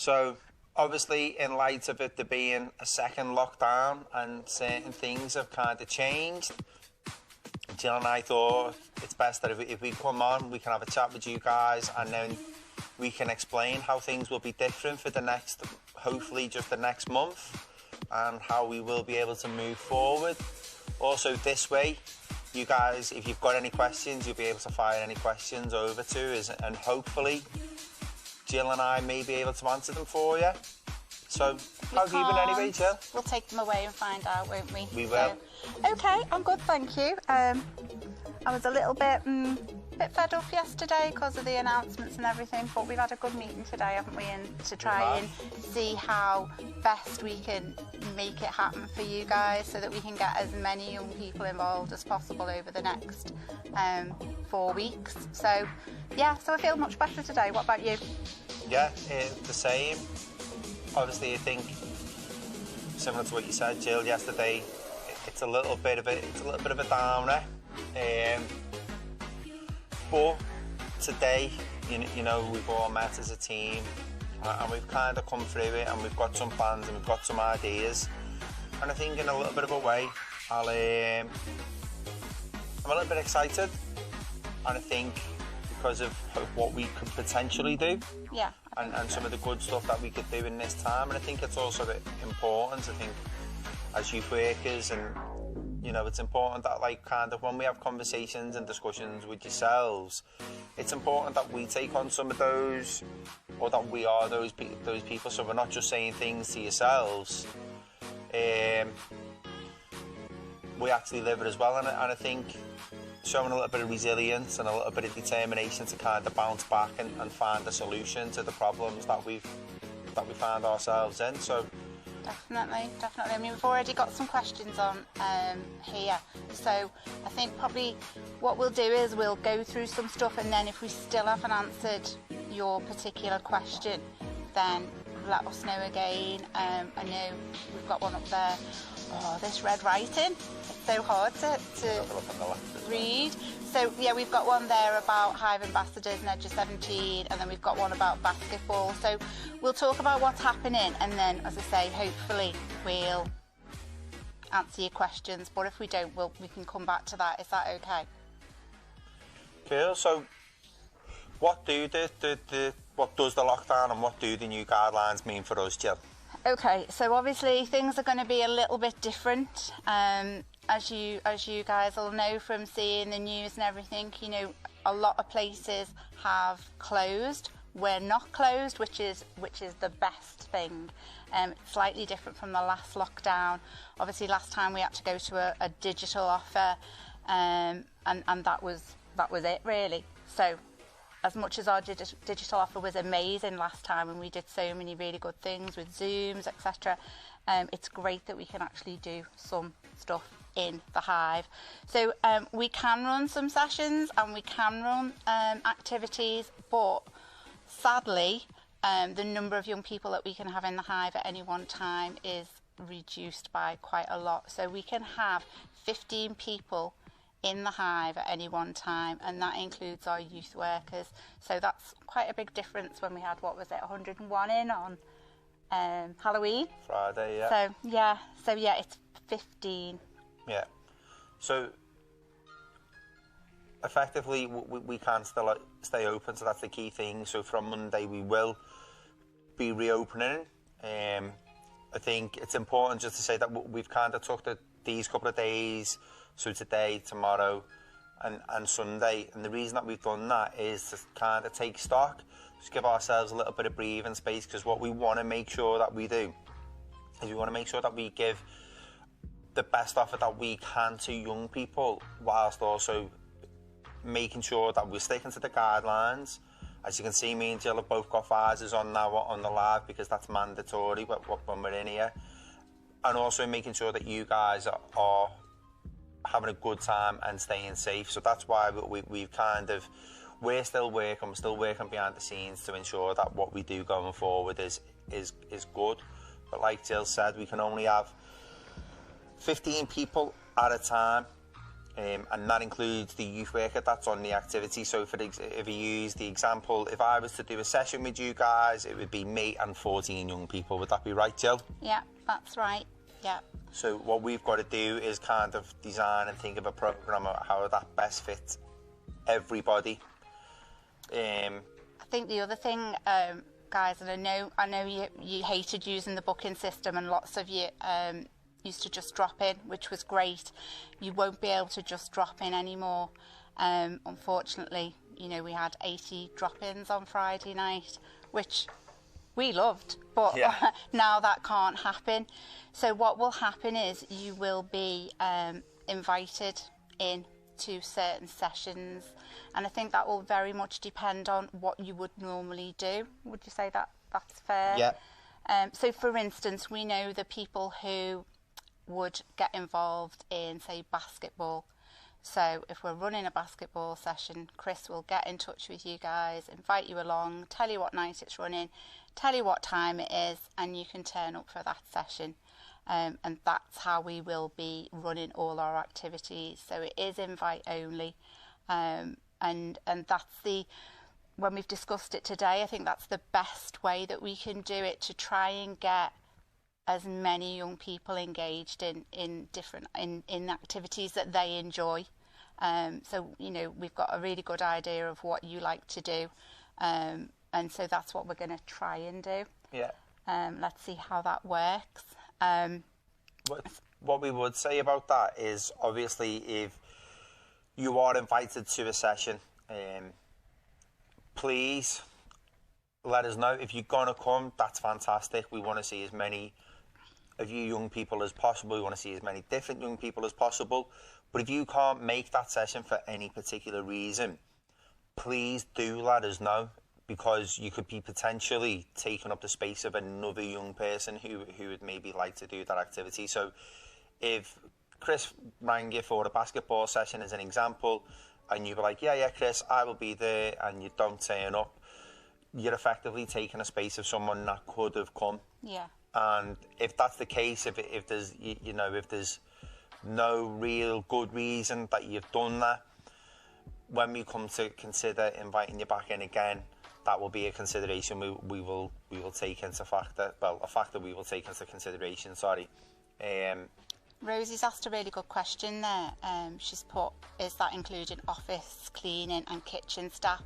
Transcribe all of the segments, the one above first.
So obviously, in light of it there being a second lockdown and certain things have kind of changed, Jill and I thought it's best that if we come on, we can have a chat with you guys, and then we can explain how things will be different for the next, hopefully just the next month, and how we will be able to move forward. Also, this way, you guys, if you've got any questions, you'll be able to fire any questions over to us, and hopefully Jill and I may be able to answer them for you. So, how have you been anyway, Jill? We'll take them away and find out, won't we? We will. Okay, I'm good, thank you. I was a little bit fed up yesterday because of the announcements and everything, but we've had a good meeting today, haven't we? And to try and see how best we can make it happen for you guys, so that we can get as many young people involved as possible over the next 4 weeks. So, yeah, so I feel much better today. What about you? Yeah, the same. Obviously, I think similar to what you said, Jill, yesterday, it's a little bit of a downer. But today, you know, we've all met as a team, and we've kind of come through it, and we've got some plans and we've got some ideas. And I think in a little bit of a way, I'm a little bit excited, and I think because of what we could potentially do, yeah, and some of the good stuff that we could do in this time. And I think it's also important, I think, as youth workers, and you know, it's important that, like, kind of when we have conversations and discussions with yourselves, it's important that we take on some of those, or that we are those people, so we're not just saying things to yourselves. We actually live it as well, and I think showing a little bit of resilience and a little bit of determination to kind of bounce back and find a solution to the problems that we find ourselves in. So definitely. I mean, we've already got some questions on here, so I think probably what we'll do is we'll go through some stuff, and then if we still haven't answered your particular question, then let us know again. I know we've got one up there. Oh, this red writing, it's so hard to read. So yeah, we've got one there about Hive ambassadors and Edge of 17, and then we've got one about basketball. So we'll talk about what's happening, and then, as I say, hopefully we'll answer your questions. But if we don't, we can come back to that. Is that okay? Cool. So what does the lockdown and what do the new guidelines mean for us, Jill? Okay, so obviously things are going to be a little bit different. As you guys all know from seeing the news and everything, you know, a lot of places have closed. We're not closed, which is the best thing. It's slightly different from the last lockdown. Obviously, last time we had to go to a digital offer, and that was it really. So, as much as our digital offer was amazing last time, and we did so many really good things with Zooms, etc., it's great that we can actually do some stuff in the Hive. So we can run some sessions and we can run activities, but sadly the number of young people that we can have in the Hive at any one time is reduced by quite a lot. So we can have 15 people in the Hive at any one time, and that includes our youth workers. So that's quite a big difference when we had, 101 in on Halloween? Friday, yeah. So yeah, it's 15. Yeah. So effectively we can still stay open, so that's the key thing. So from Monday we will be reopening. I think it's important just to say that we've kind of took these couple of days, so today, tomorrow and Sunday, and the reason that we've done that is to kind of take stock, just give ourselves a little bit of breathing space, because what we want to make sure that we do is we want to make sure that we give the best offer that we can to young people, whilst also making sure that we're sticking to the guidelines. As you can see, me and Jill have both got visors on now on the live, because that's mandatory when we're in here, and also making sure that you guys are having a good time and staying safe. So that's why we're still working behind the scenes to ensure that what we do going forward is good. But like Jill said, we can only have 15 people at a time and that includes the youth worker that's on the activity. So if you use the example, if I was to do a session with you guys, it would be me and 14 young people. Would that be right, Jill? Yeah, that's right. Yeah. So what we've got to do is kind of design and think of a program of how that best fits everybody. I think the other thing, guys, and I know you hated using the booking system, and lots of you used to just drop in, which was great. You won't be able to just drop in anymore. Unfortunately, you know, we had 80 drop-ins on Friday night, which we loved, but yeah. Now that can't happen. So what will happen is you will be invited in to certain sessions, and I think that will very much depend on what you would normally do. Would you say that that's fair? Yeah. So for instance, we know the people who would get involved in, say, basketball. So if we're running a basketball session, Chris will get in touch with you guys, invite you along, tell you what night it's running, tell you what time it is, and you can turn up for that session. And that's how we will be running all our activities. So it is invite only, and that's when we've discussed it today, I think that's the best way that we can do it, to try and get as many young people engaged in different activities that they enjoy. So, you know, we've got a really good idea of what you like to do, and so that's what we're going to try and do. Yeah. Let's see how that works. What we would say about that is, obviously, if you are invited to a session, please let us know. If you're going to come, that's fantastic. We want to see as many of you young people as possible. We want to see as many different young people as possible. But if you can't make that session for any particular reason, please do let us know, because you could be potentially taking up the space of another young person who would maybe like to do that activity. So if Chris rang you for a basketball session as an example, and you were like, yeah, Chris, I will be there, and you don't turn up, you're effectively taking a space of someone that could have come. Yeah. And if that's the case, if there's, you know, if there's no real good reason that you've done that, when we come to consider inviting you back in again, that will be a consideration we will take into factor. Well, a factor we will take into consideration. Sorry. Rosie's asked a really good question there. She's put, is that including office, cleaning and kitchen staff?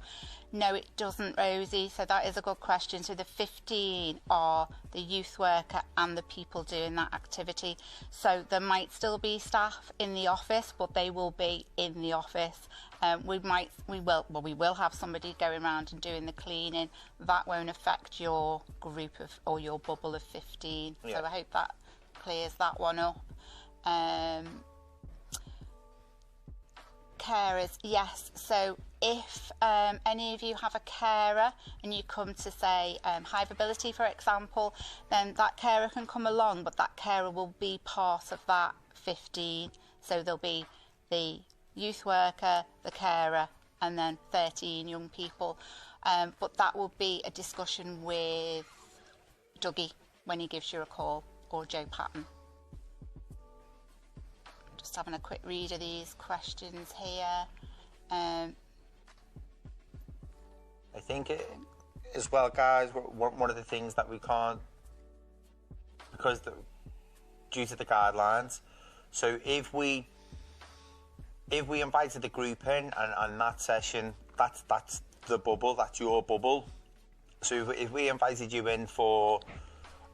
No, it doesn't, Rosie. So that is a good question. So the 15 are the youth worker and the people doing that activity. So there might still be staff in the office, but they will be in the office. We will have somebody going around and doing the cleaning. That won't affect your group of, or your bubble of 15. Yeah. So I hope that clears that one up. Carers, yes. So if any of you have a carer and you come to, say, Hive Ability, for example, then that carer can come along, but that carer will be part of that 15. So there'll be the youth worker, the carer, and then 13 young people. But that will be a discussion with Dougie when he gives you a call, or Joe Patton. Just having a quick read of these questions here. I think as well, guys, one of the things that we can't, because due to the guidelines, so if we invited the group in and that session, that's the bubble, that's your bubble. So if we invited you in for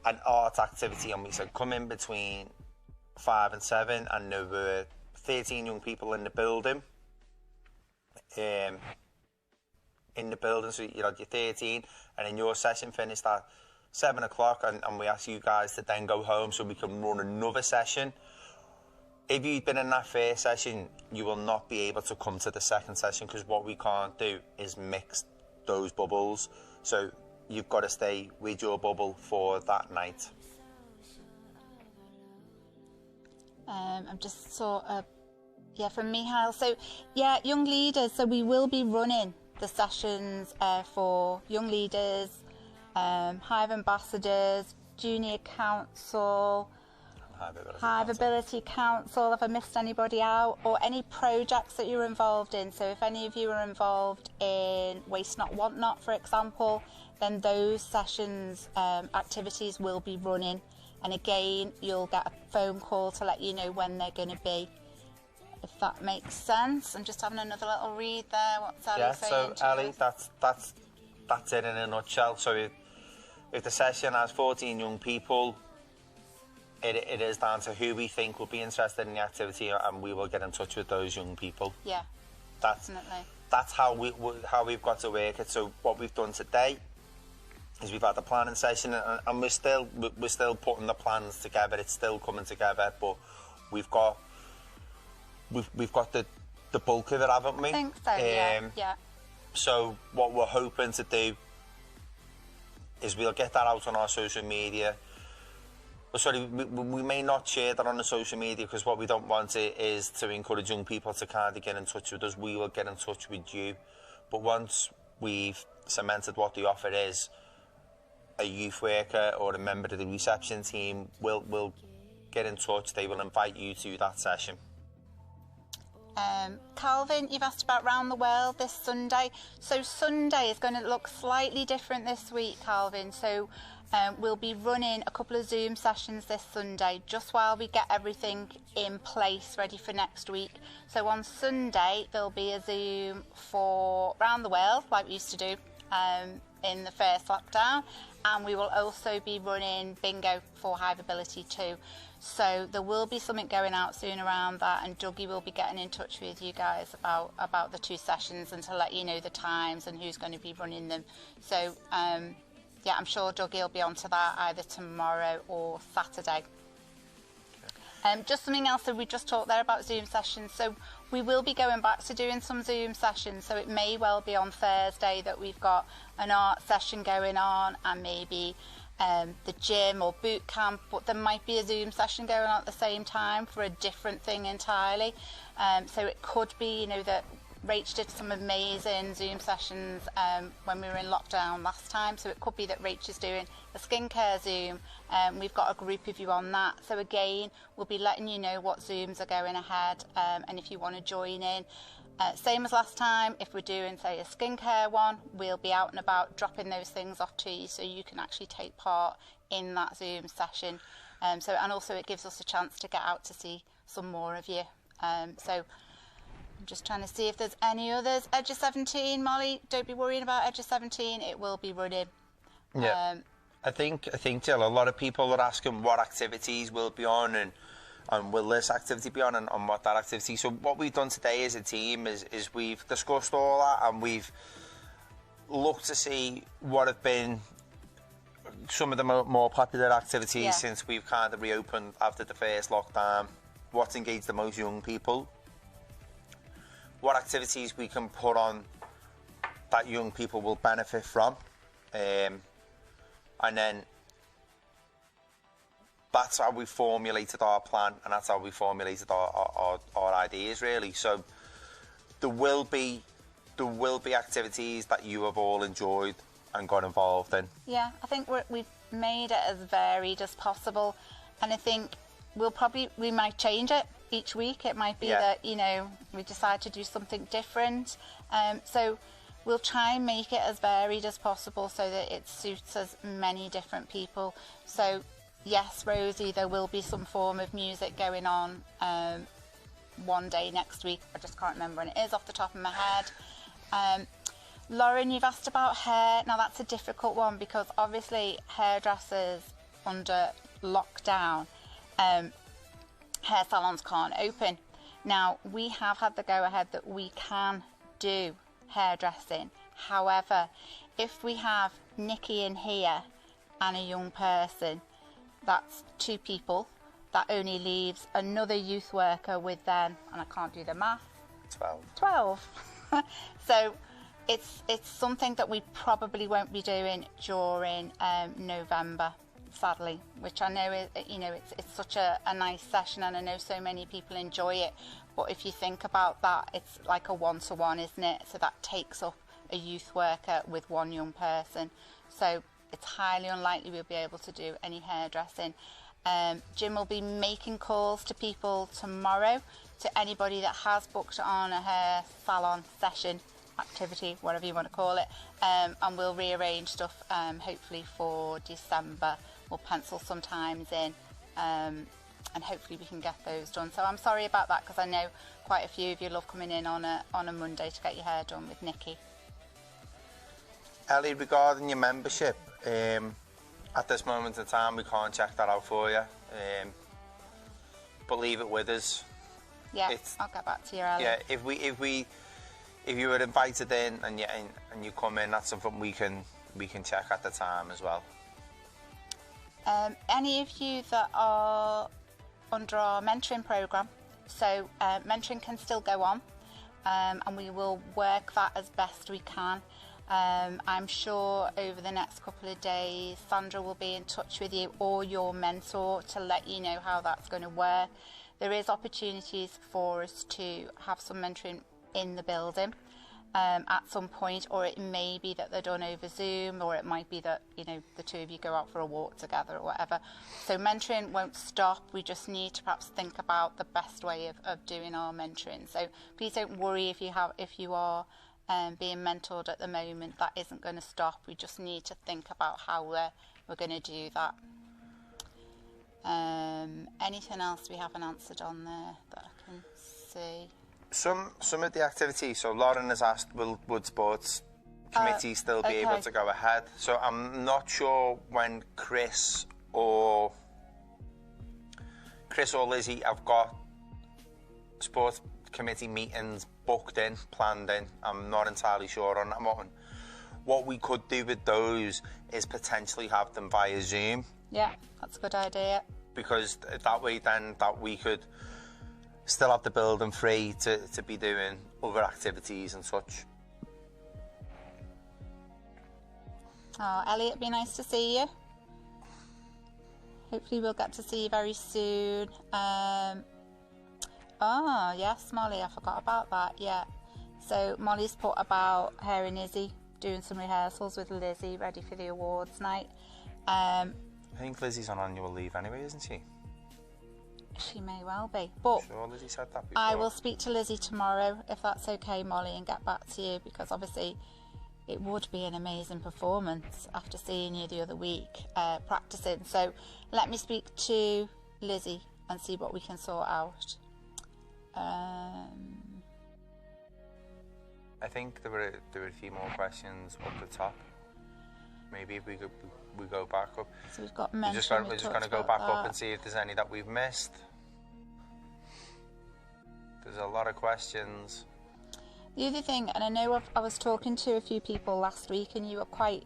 an art activity and we said come in between 5 and 7, and there were 13 young people in the building, so you had your 13, and then your session finished at 7 o'clock, and we asked you guys to then go home so we can run another session. If you've been in that first session, you will not be able to come to the second session, because what we can't do is mix those bubbles. So you've got to stay with your bubble for that night. I'm just sort of, from Mihail. So, young leaders. So we will be running the sessions for young leaders, Hive ambassadors, junior council, Hive Ability Council, have I missed anybody out? Or any projects that you're involved in. So if any of you are involved in Waste Not Want Not, for example, then those sessions, activities will be running. And again, you'll get a phone call to let you know when they're going to be. If that makes sense. I'm just having another little read there. What's Ali saying? So Ali, that's it in a nutshell. So if the session has 14 young people, it is down to who we think will be interested in the activity, and we will get in touch with those young people. Yeah, definitely. That's how we've got to work it. So what we've done today is we've had the planning session, and we're still putting the plans together. It's still coming together, but we've got the bulk of it, haven't we? I think so. Yeah. So what we're hoping to do is we'll get that out on our social media. Sorry, we may not share that on the social media, because what we don't want is to encourage young people to kind of get in touch with us. We will get in touch with you. But once we've cemented what the offer is, a youth worker or a member of the reception team will get in touch. They will invite you to that session. Calvin, you've asked about Round the World this Sunday. So Sunday is going to look slightly different this week, Calvin. So we'll be running a couple of Zoom sessions this Sunday, just while we get everything in place ready for next week. So on Sunday, there'll be a Zoom for Round the World, like we used to do in the first lockdown. And we will also be running bingo for Hive Ability too. So there will be something going out soon around that, and Dougie will be getting in touch with you guys about the two sessions and to let you know the times and who's going to be running them. So yeah, I'm sure Dougie will be onto that either tomorrow or Saturday. Just something else that we just talked there about Zoom sessions. So we will be going back to doing some Zoom sessions. So it may well be on Thursday that we've got an art session going on, and maybe the gym or boot camp, but there might be a Zoom session going on at the same time for a different thing entirely. So it could be, you know, that Rach did some amazing Zoom sessions when we were in lockdown last time. So it could be that Rach is doing a skincare Zoom. We've got a group of you on that. So again, we'll be letting you know what Zooms are going ahead, and if you want to join in. Same as last time, if we're doing, say, a skincare one, we'll be out and about dropping those things off to you so you can actually take part in that Zoom session. And also it gives us a chance to get out to see some more of you. So I'm just trying to see if there's any others. Edge of 17, Molly, don't be worrying about Edge of 17, it will be running. Yeah, I think Jill, a lot of people are asking what activities will be on, and will this activity be on, and what that activity. So what we've done today as a team is we've discussed all that, and we've looked to see what have been some of the more popular activities since we've kind of reopened after the first lockdown, what's engaged the most young people, what activities we can put on that young people will benefit from, and then that's how we formulated our plan, and that's how we formulated our ideas, really. So there will be activities that you have all enjoyed and got involved in. Yeah, I think we've made it as varied as possible, and I think we might change it each week. It might be that, you know, we decide to do something different. So we'll try and make it as varied as possible so that it suits as many different people. So yes, Rosie, there will be some form of music going on one day next week. I just can't remember when it is off the top of my head. Lauren, you've asked about hair. Now that's a difficult one because obviously hairdressers under lockdown, hair salons can't open. Now we have had the go ahead that we can do hairdressing. However, if we have Nikki in here and a young person, that's two people. That only leaves another youth worker with them, and I can't do the math. 12. So it's something that we probably won't be doing during November, sadly, which I know is, you know, it's such a nice session, and I know so many people enjoy it. But if you think about that, it's like a one-to-one, isn't it? So that takes up a youth worker with one young person. So it's highly unlikely we'll be able to do any hairdressing. Jim will be making calls to people tomorrow, to anybody that has booked on a hair salon session, activity, whatever you want to call it, and we'll rearrange stuff hopefully for December. We'll pencil some times in, and hopefully we can get those done. So I'm sorry about that, because I know quite a few of you love coming in on a Monday to get your hair done with Nikki. Ellie, regarding your membership, at this moment in time we can't check that out for you, but leave it with us. Yeah, I'll get back to you, Ellie. Yeah, if you were invited in and you come in, that's something we can check at the time as well. Any of you that are under our mentoring programme, so mentoring can still go on, and we will work that as best we can. I'm sure over the next couple of days Sandra will be in touch with you or your mentor to let you know how that's going to work. There is opportunities for us to have some mentoring in the building at some point, or it may be that they're done over Zoom, or it might be that, you know, the two of you go out for a walk together or whatever. So mentoring won't stop. We just need to perhaps think about the best way of doing our mentoring. So please don't worry if you are being mentored at the moment. That isn't going to stop. We just need to think about how we're going to do that. Anything else we haven't answered on there that I can see? Some of the activities, so Lauren has asked, would sports committee still be able to go ahead? So I'm not sure when Chris or Lizzie have got sports committee meetings booked in, planned in. I'm not entirely sure on that one. What we could do with those is potentially have them via Zoom. Yeah, that's a good idea. Because that way then that we could still have the building free to be doing other activities and such. Oh, Ellie, it'd be nice to see you. Hopefully we'll get to see you very soon. Oh, yes, Molly, I forgot about that, yeah. So Molly's put about her and Izzy doing some rehearsals with Lizzie, ready for the awards night. I think Lizzie's on annual leave anyway, isn't she? She may well be. But I'm sure Lizzie said that before. I will speak to Lizzie tomorrow, if that's okay, Molly, and get back to you, because obviously it would be an amazing performance after seeing you the other week practicing. So let me speak to Lizzie and see what we can sort out. I think there were a few more questions up the top. Maybe if we go back up. So we've got we're just going to go back up and see if there's any that we've missed. There's a lot of questions. The other thing, and I know I was talking to a few people last week, and you were quite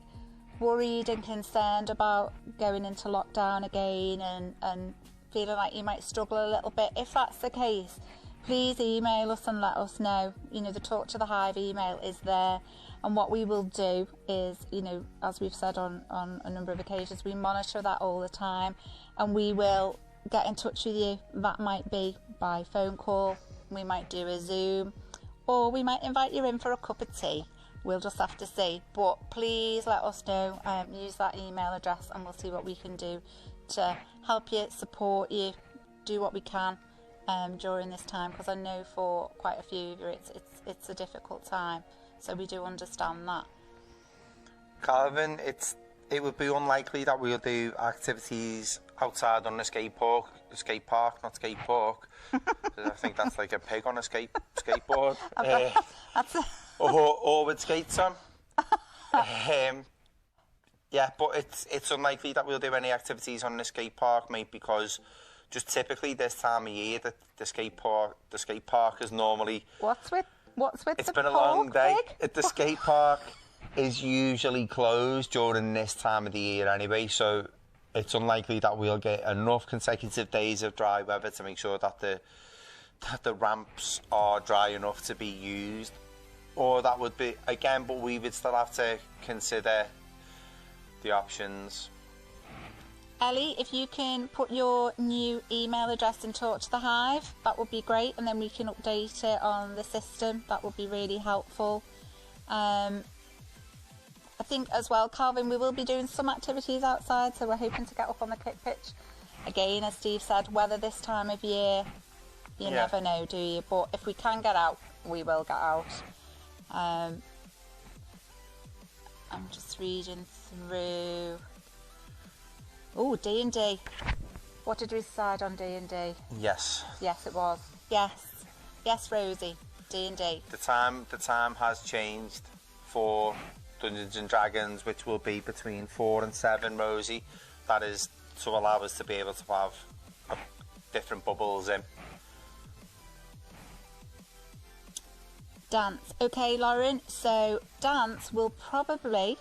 worried and concerned about going into lockdown again and feeling like you might struggle a little bit. If that's the case, please email us and let us know. You know, the Talk to the Hive email is there. And what we will do is, you know, as we've said on a number of occasions, we monitor that all the time, and we will get in touch with you. That might be by phone call, we might do a Zoom, or we might invite you in for a cup of tea. We'll just have to see. But please let us know, use that email address, and we'll see what we can do to help you, support you, do what we can during this time, because I know for quite a few of you it's a difficult time. So we do understand that. Calvin, it would be unlikely that we'll do activities outside on the skate park, not skate park. I think that's like a pig on a skateboard. Or with skates on. Yeah, but it's unlikely that we'll do any activities on the skate park, mate, because just typically this time of year the skate park is normally... What's with it's been a long day. The skate park is usually closed during this time of the year anyway, so it's unlikely that we'll get enough consecutive days of dry weather to make sure that the ramps are dry enough to be used. Or that would be, again, but we would still have to consider the options. Ellie, if you can put your new email address and Talk to the Hive, that would be great, and then we can update it on the system. That would be really helpful. I think as well, Calvin, we will be doing some activities outside, so we're hoping to get up on the kick pitch again, as Steve said, weather this time of year, you never know, do you? But if we can get out, we will get out. I'm just reading through. Oh, D&D. What did we decide on D&D? Yes. Yes, it was. Yes. Yes, Rosie. D&D. The time has changed for Dungeons and Dragons, which will be between 4 and 7, Rosie. That is to allow us to be able to have different bubbles in. Dance. Okay, Lauren. So dance will probably,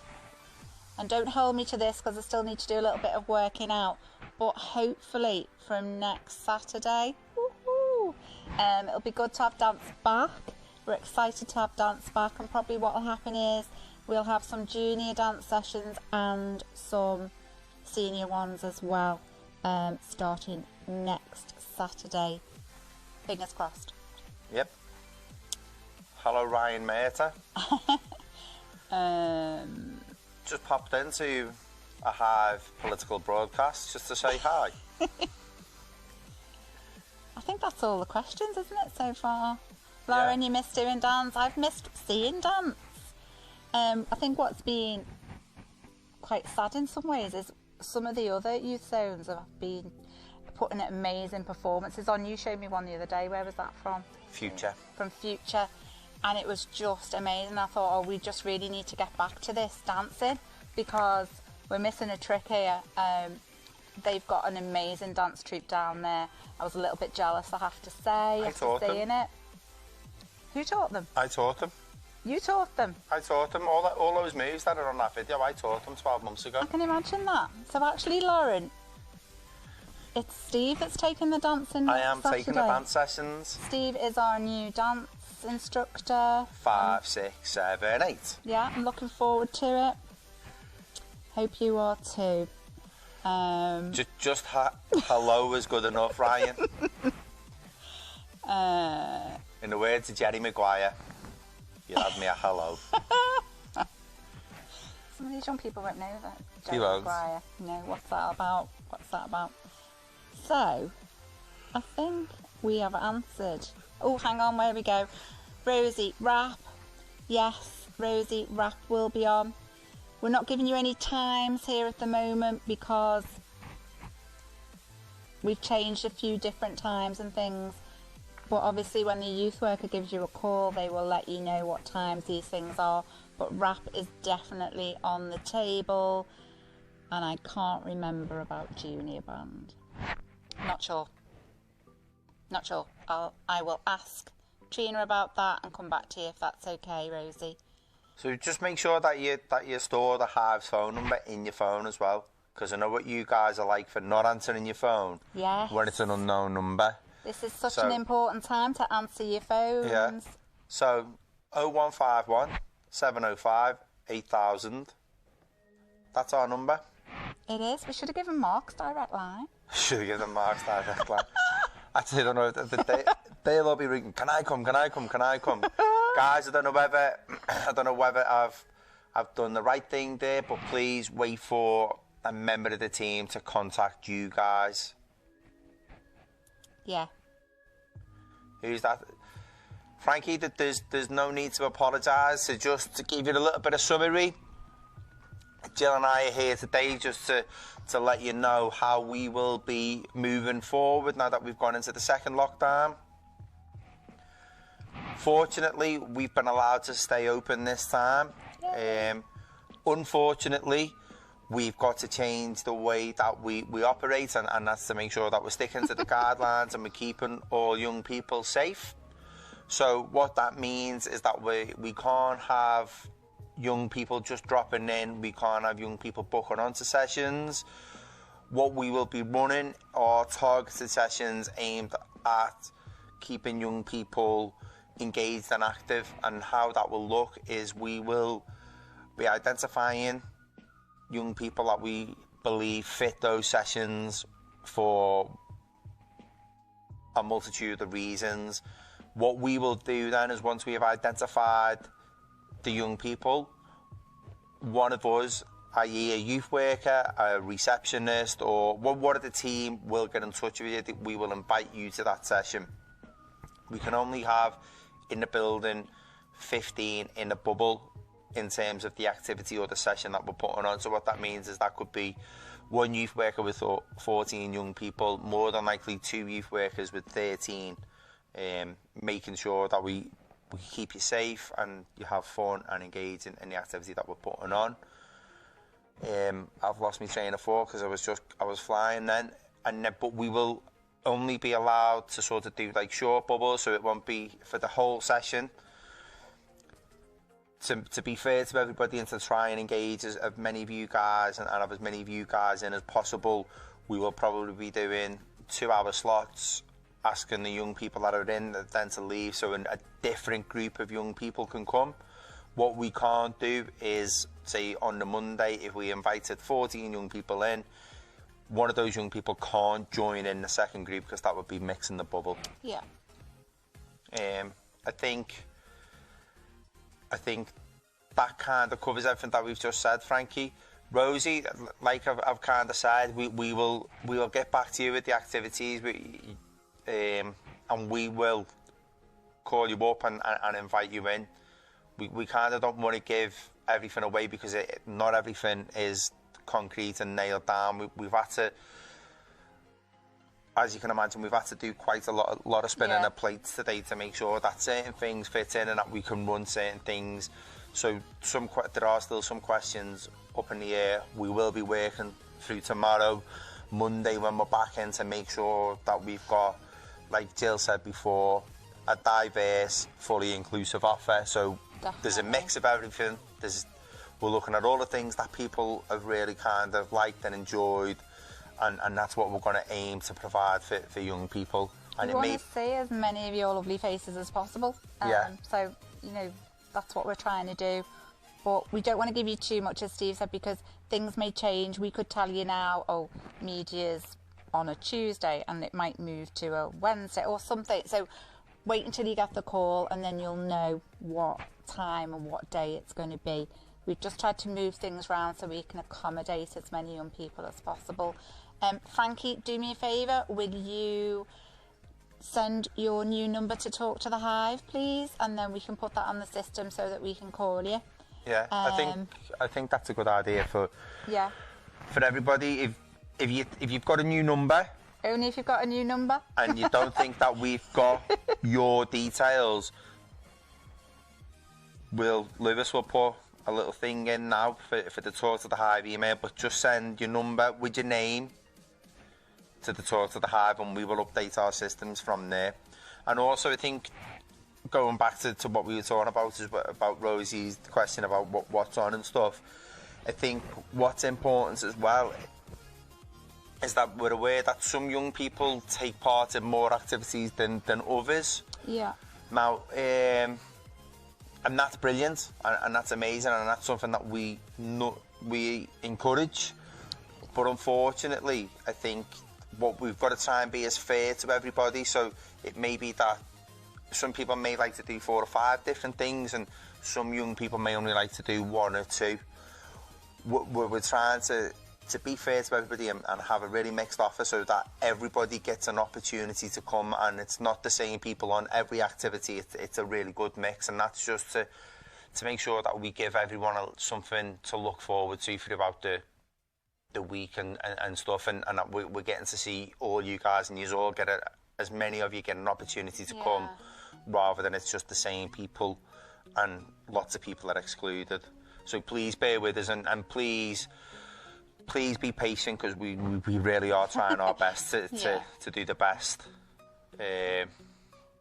and don't hold me to this because I still need to do a little bit of working out, but hopefully from next Saturday, woohoo, it'll be good to have dance back. We're excited to have dance back, and probably what will happen is we'll have some junior dance sessions and some senior ones as well, starting next Saturday. Fingers crossed. Yep. Hello, Ryan Mehta. Just popped into a Hive political broadcast just to say hi. I think that's all the questions, isn't it, so far? Lauren, you missed doing dance. I've missed seeing dance. I think what's been quite sad in some ways is some of the other youth zones have been putting amazing performances on. You showed me one the other day. Where was that from? Future. From Future. And it was just amazing. I thought, we just really need to get back to this dancing because we're missing a trick here. They've got an amazing dance troupe down there. I was a little bit jealous, I have to say, after seeing it. Who taught them? I taught them. You taught them? I taught them. All those moves that are on that video, I taught them 12 months ago. I can imagine that. So actually, Lauren, it's Steve that's taking the dancing I am Saturday. taking the dance sessions. Steve is our new dance instructor. 5, 6, 7, 8. Yeah, I'm looking forward to it. Hope you are too. Just hello is good enough, Ryan. In the words of Jerry Maguire, you had me a hello. Some of these young people won't know that. Jerry Maguire. No, what's that about? What's that about? So, I think we have answered. Oh, hang on, where we go? Rosie, rap. Yes, Rosie, rap will be on. We're not giving you any times here at the moment because we've changed a few different times and things. But obviously when the youth worker gives you a call, they will let you know what times these things are. But rap is definitely on the table. And I can't remember about junior band. Not sure. Not sure. I will ask Trina about that and come back to you if that's okay, Rosie. So just make sure that you store the Hive's phone number in your phone as well, because I know what you guys are like for not answering your phone. Yes. When it's an unknown number. This is such an important time to answer your phones. Yeah. So 0151 705 8000. That's our number. It is. We should have given Mark's direct line. Should have given Mark's direct line. Actually, I don't know. They'll all be ringing. Can I come? Can I come? Can I come? Guys, I don't know whether I've done the right thing there, but please wait for a member of the team to contact you guys. Yeah. Who's that? Frankie, there's no need to apologise. So just to give you a little bit of summary, Gill and I are here today just to let you know how we will be moving forward now that we've gone into the second lockdown. Fortunately, we've been allowed to stay open this time. Unfortunately, we've got to change the way that we operate, and that's to make sure that we're sticking to the guidelines and we're keeping all young people safe. So what that means is that we can't have young people just dropping in. We can't have young people booking onto sessions. What we will be running are targeted sessions aimed at keeping young people engaged and active, and how that will look is we will be identifying young people that we believe fit those sessions for a multitude of reasons. What we will do then is, once we have identified the young people, one of us i.e. a youth worker, a receptionist, or one of the team will get in touch with you. We will invite you to that session. We can only have in the building 15 in a bubble in terms of the activity or the session that we're putting on. So what that means is that could be one youth worker with 14 young people, more than likely 2 youth workers with 13, making sure that we keep you safe and you have fun and engage in the activity that we're putting on. I've lost my train of thought because I was flying then, but we will only be allowed to sort of do like short bubbles, so it won't be for the whole session. To be fair to everybody and to try and engage as many of you guys and have as many of you guys in as possible, we will probably be doing 2-hour slots, asking the young people that are in then to leave, so a different group of young people can come. What we can't do is, say on the Monday, if we invited 14 young people in, one of those young people can't join in the second group because that would be mixing the bubble. Yeah. I think that kind of covers everything that we've just said, Frankie. Rosie, like I've kind of said, we will get back to you with the activities, and we will call you up and invite you in. We kind of don't want to give everything away because not everything is concrete and nailed down. We've had to, as you can imagine, we've had to do quite a lot of spinning of plates today to make sure that certain things fit in and that we can run certain things. So there are still some questions up in the air. We will be working through tomorrow, Monday when we're back in, to make sure that we've got, like Jill said before, a diverse, fully inclusive offer. So definitely. There's a mix of everything. We're looking at all the things that people have really kind of liked and enjoyed, and that's what we're going to aim to provide for young people. And we want to see as many of your lovely faces as possible. So, that's what we're trying to do. But we don't want to give you too much, as Steve said, because things may change. We could tell you now, oh, media's on a Tuesday, and it might move to a Wednesday or something. So wait until you get the call, and then you'll know what time and what day it's going to be. We've just tried to move things around so we can accommodate as many young people as possible. Frankie, do me a favour, will you send your new number to talk to the Hive, please? And then we can put that on the system so that we can call you. Yeah, I think that's a good idea for everybody. If you've got a new number, only if you've got a new number, and you don't think that we've got your details, Lewis will put a little thing in now for the Talk to the Hive email, but just send your number with your name to the Talk to the Hive and we will update our systems from there. And also, I think, going back to what we were talking about, is about Rosie's question about what's on and stuff, I think what's important as well is that we're aware that some young people take part in more activities than others. Yeah. Now, and that's brilliant, and that's amazing, and that's something that we encourage. But unfortunately, I think what we've got to try and be is fair to everybody. So it may be that some people may like to do 4 or 5 different things, and some young people may only like to do 1 or 2. We're trying to be fair to everybody and have a really mixed offer so that everybody gets an opportunity to come, and it's not the same people on every activity. It's a really good mix, and that's just to make sure that we give everyone something to look forward to throughout the week and stuff, and that we're getting to see all you guys, and you all get as many of you get an opportunity to come, rather than it's just the same people and lots of people are excluded. So please bear with us, and please be patient, because we really are trying our best to do the best.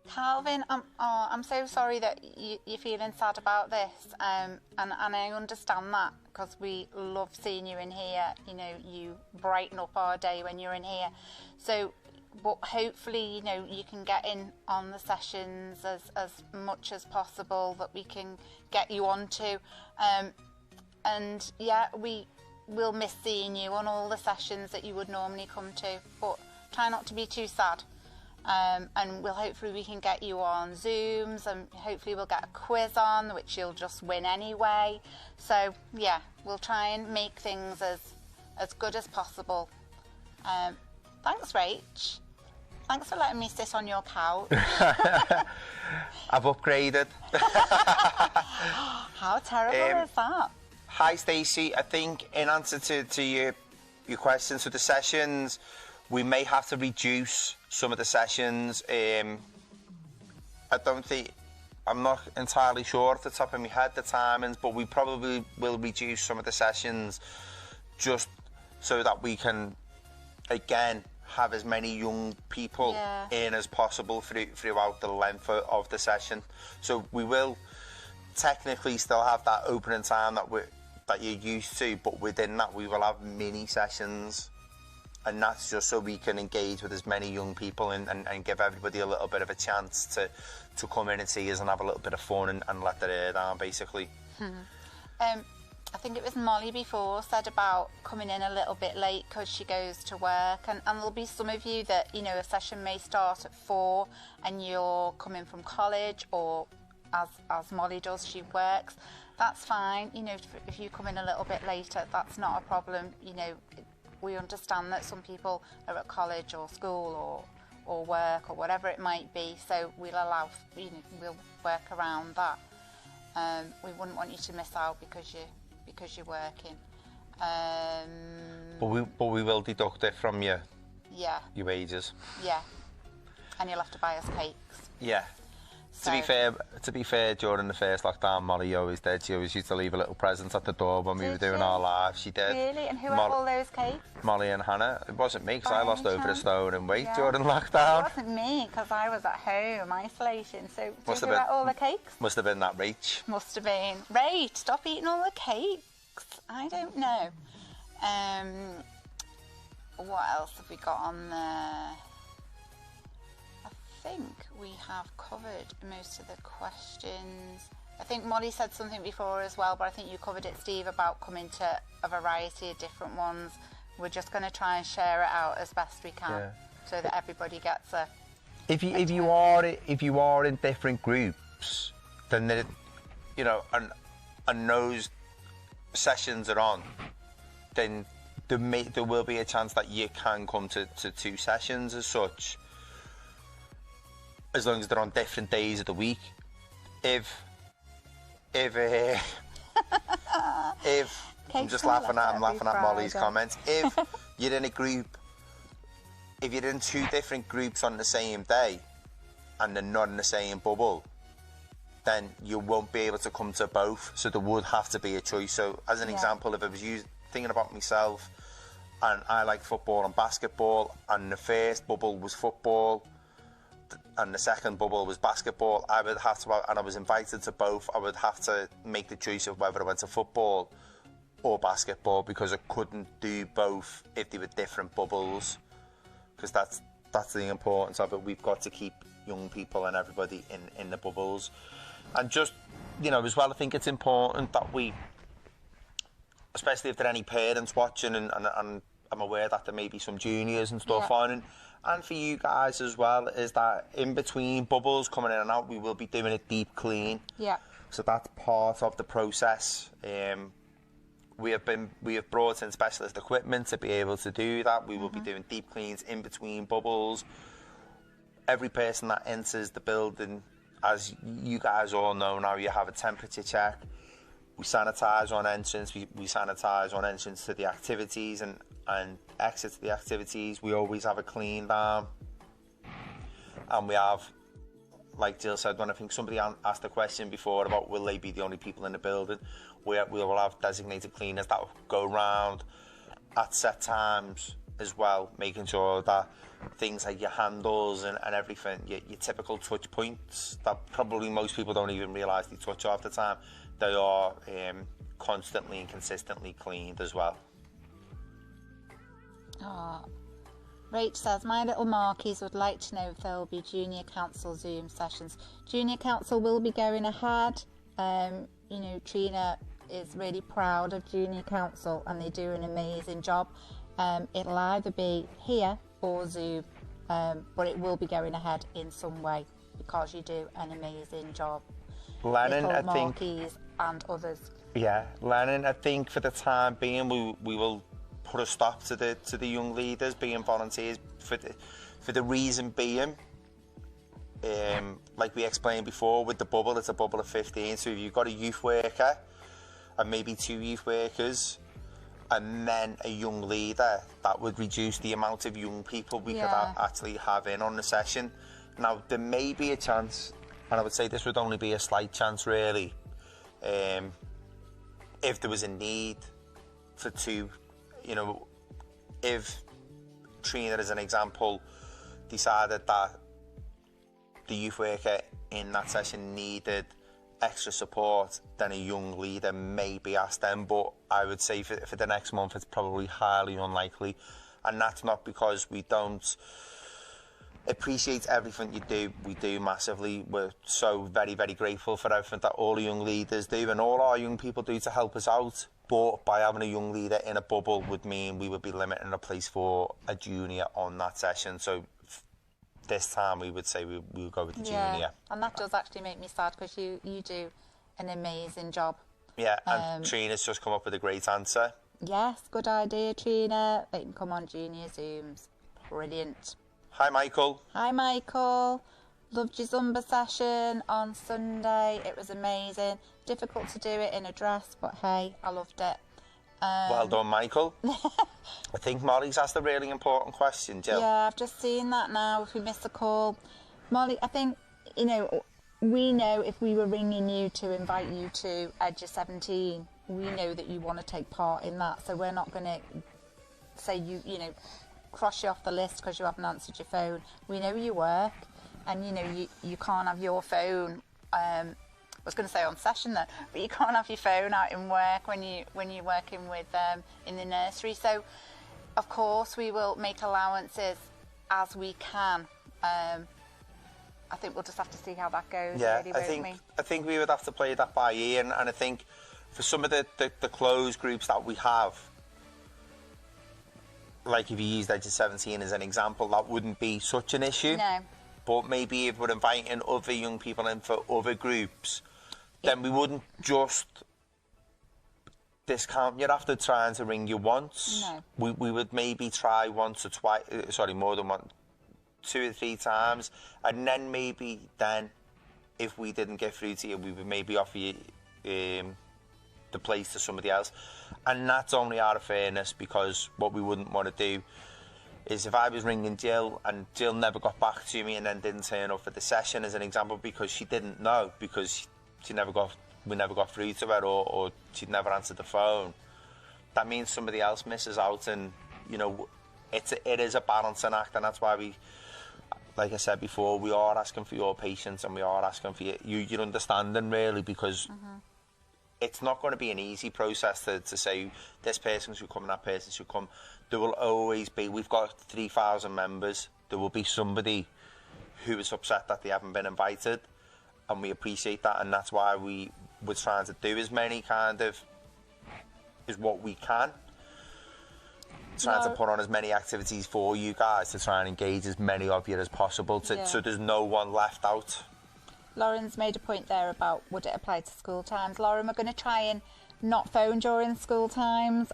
Calvin, I'm so sorry that you're feeling sad about this, and I understand that, because we love seeing you in here. You brighten up our day when you're in here. So, but hopefully, you can get in on the sessions as much as possible that we can get you onto. And we'll miss seeing you on all the sessions that you would normally come to, but try not to be too sad. and hopefully we can get you on Zooms, and hopefully we'll get a quiz on, which you'll just win anyway. So yeah, we'll try and make things as good as possible. Thanks, Rach. Thanks for letting me sit on your couch. I've upgraded. How terrible is that? Hi, Stacey. I think in answer to your questions, so the sessions, we may have to reduce some of the sessions. I'm not entirely sure off the top of my head the timings, but we probably will reduce some of the sessions just so that we can, again, have as many young people in as possible throughout the length of the session. So we will technically still have that opening time that you're used to, but within that we will have mini sessions, and that's just so we can engage with as many young people and give everybody a little bit of a chance to come in and see us and have a little bit of fun and let their hair down, basically. I think it was Molly before said about coming in a little bit late because she goes to work, and there'll be some of you that, you know, a session may start at 4 and you're coming from college, or as Molly does, she works. That's fine, you know, if you come in a little bit later, that's not a problem. You know, we understand that some people are at college or school or work or whatever it might be, so we'll allow, you know, we'll work around that. We wouldn't want you to miss out because you're working. But we will deduct it from your wages. Yeah, and you'll have to buy us cakes. Yeah. So, to be fair, during the first lockdown, Molly always did. She always used to leave a little present at the door when we were doing our live. She did. Really? And who ate all those cakes? Molly and Hannah. It wasn't me, because I lost over a stone in weight during lockdown. It wasn't me, because I was at home, isolation. So who ate all the cakes? Must have been that Rach. Must have been. Rach, stop eating all the cakes. I don't know. What else have we got on there? I think we have covered most of the questions. I think Molly said something before as well, but I think you covered it, Steve, about coming to a variety of different ones. We're just going to try and share it out as best we can, so that everybody gets a. If you are in different groups, then you know, and those sessions are on, then there will be a chance that you can come to 2 sessions as such, as long as they're on different days of the week. If I'm just laughing at Molly's comments. If you're in a group, if you're in 2 different groups on the same day and they're not in the same bubble, then you won't be able to come to both. So there would have to be a choice. So as an example, if I was thinking about myself, and I like football and basketball, and the first bubble was football, and the second bubble was basketball, I would have to, and I was invited to both, I would have to make the choice of whether I went to football or basketball, because I couldn't do both if they were different bubbles, because that's the importance of it. We've got to keep young people and everybody in the bubbles. And just, you know, as well, I think it's important that we, especially if there are any parents watching, and I'm aware that there may be some juniors and stuff on, and for you guys as well, is that in between bubbles coming in and out, we will be doing a deep clean. Yeah. So that's part of the process. We have brought in specialist equipment to be able to do that. We will be doing deep cleans in between bubbles. Every person that enters the building, as you guys all know now, you have a temperature check. We sanitise on entrance. We sanitise on entrance to the activities and exit to the activities. We always have a clean down. And we have, like Jill said, when I think somebody asked a question before about will they be the only people in the building, we will have designated cleaners that will go round at set times as well, making sure that things like your handles and everything, your typical touch points that probably most people don't even realise they touch half the time, they are constantly and consistently cleaned as well. Rach says, my little Markies would like to know if there will be Junior Council Zoom sessions. Junior Council will be going ahead. You know, Trina is really proud of Junior Council and they do an amazing job. It'll either be here or Zoom. but it will be going ahead in some way because you do an amazing job. Lennon, Little I think, Marquis and others. yeah, Lennon, I think for the time being, we will put a stop to the young leaders being volunteers for the reason being, like we explained before, with the bubble, it's a bubble of 15. So if you've got a youth worker and maybe 2 youth workers and then a young leader, that would reduce the amount of young people we could actually have in on the session. Now, there may be a chance, and I would say this would only be a slight chance really, if there was a need for 2, you know, if Trina, as an example, decided that the youth worker in that session needed extra support, then a young leader may be asked them. But I would say for the next month, it's probably highly unlikely. And that's not because we don't appreciate everything you do. We do massively. We're so very, very grateful for everything that all the young leaders do and all our young people do to help us out. But by having a young leader in a bubble would mean we would be limiting a place for a junior on that session. So this time we would say we would go with the junior. And that does actually make me sad because you do an amazing job. Yeah, and Trina's just come up with a great answer. Yes, good idea, Trina. They can come on junior Zooms. Brilliant. Hi, Michael. Hi, Michael. Loved your Zumba session on Sunday. It was amazing. Difficult to do it in a dress, but hey, I loved it. Well done, Michael. I think Molly's asked a really important question, Jill. Yeah, I've just seen that now. If we miss a call, Molly, I think, you know, we know if we were ringing you to invite you to Edge of 17, we know that you want to take part in that. So we're not going to say you know, cross you off the list because you haven't answered your phone. We know you work, and you know you can't have your phone. I was going to say on session though, but you can't have your phone out in work when you're working with in the nursery. So of course we will make allowances as we can. I think we'll just have to see how that goes. Yeah, really, I think we would have to play that by ear, and I think for some of the closed groups that we have, like if you used Edge of 17 as an example, that wouldn't be such an issue. No. But maybe if we're inviting other young people in for other groups, then we wouldn't just discount you after trying to ring you once. No. We would maybe try once or twice, more than one, 2 or 3 times, and then maybe if we didn't get through to you, we would maybe offer you the place to somebody else. And that's only out of fairness, because what we wouldn't want to do is if I was ringing Jill and Jill never got back to me and then didn't turn up for the session, as an example, because she didn't know, because we never got through to her, or she'd never answered the phone, that means somebody else misses out. And you know, it is a balancing act, and that's why we, like I said before, we are asking for your patience, and we are asking for your understanding, really, because it's not going to be an easy process to say this person should come and that person should come. There will always be, we've got 3,000 members, there will be somebody who is upset that they haven't been invited, and we appreciate that, and that's why we're trying to do as many as what we can. Trying to put on as many activities for you guys to try and engage as many of you as possible, so there's no one left out. Lauren's made a point there about would it apply to school times. Lauren, we're going to try and not phone during school times.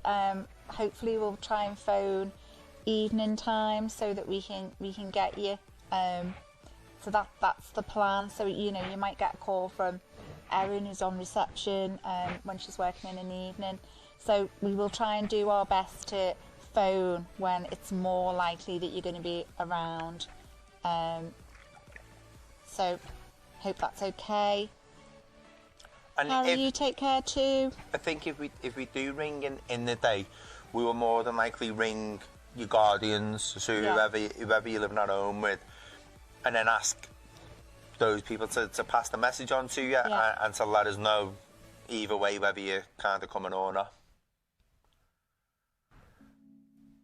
Hopefully we'll try and phone evening time so that we can get you. So that's the plan. So you know, you might get a call from Erin, who's on reception when she's working in the evening. So we will try and do our best to phone when it's more likely that you're going to be around. So hope that's okay. And Harry, you take care too. I think if we do ring in the day, we will more than likely ring your guardians, so whoever you're living at home with, and then ask those people to pass the message on to you, and to let us know either way whether you're kind of coming or not.